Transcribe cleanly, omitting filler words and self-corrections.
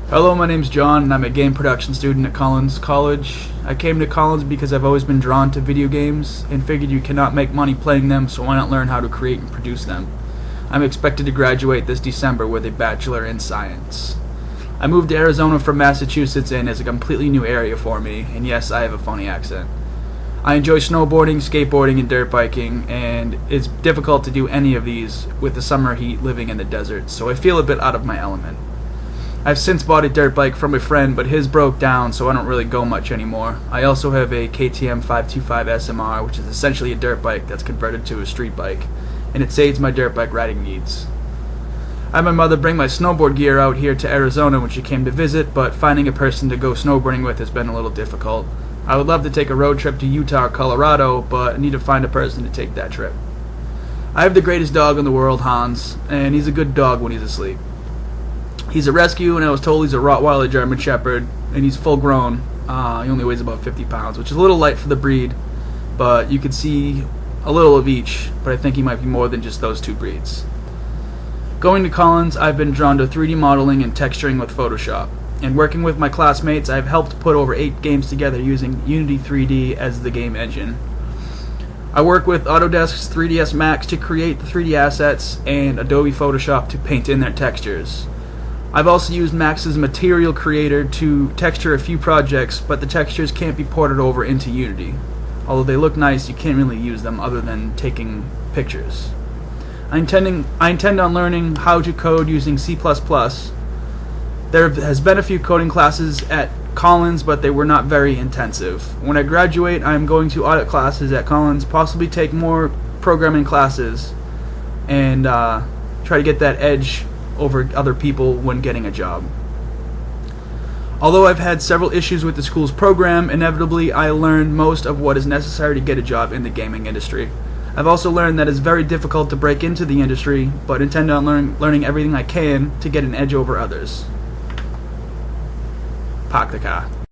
Hello, my name's John, and I'm a game production student at Collins College. I came to Collins because I've always been drawn to video games and figured you cannot make money playing them, so why not learn how to create and produce them. I'm expected to graduate this December with a Bachelor in Science. I moved to Arizona from Massachusetts, and it's a completely new area for me, and yes, I have a funny accent. I enjoy snowboarding, skateboarding, and dirt biking, and it's difficult to do any of these with the summer heat living in the desert, so I feel a bit out of my element. I've since bought a dirt bike from a friend, but his broke down, so I don't really go much anymore. I also have a KTM 525 SMR, which is essentially a dirt bike that's converted to a street bike, and it saves my dirt bike riding needs. I had my mother bring my snowboard gear out here to Arizona when she came to visit, but finding a person to go snowboarding with has been a little difficult. I would love to take a road trip to Utah or Colorado, but I need to find a person to take that trip. I have the greatest dog in the world, Hans, and he's a good dog when he's asleep. He's a rescue, and I was told he's a Rottweiler German Shepherd, and he's full grown. He only weighs about 50 pounds, which is a little light for the breed, but you can see a little of each, but I think he might be more than just those two breeds. Going to Collins, I've been drawn to 3D modeling and texturing with Photoshop, and working with my classmates, I've helped put over 8 games together using Unity 3D as the game engine. I work with Autodesk's 3ds Max to create the 3D assets and Adobe Photoshop to paint in their textures. I've also used Max's Material Creator to texture a few projects, but the textures can't be ported over into Unity. Although they look nice, you can't really use them other than taking pictures. I intend on learning how to code using C++. There has been a few coding classes at Collins, but they were not very intensive. When I graduate, I am going to audit classes at Collins, possibly take more programming classes, and try to get that edge over other people when getting a job. Although I've had several issues with the school's program, inevitably I learned most of what is necessary to get a job in the gaming industry. I've also learned that it's very difficult to break into the industry, but intend on learning everything I can to get an edge over others. Park the car.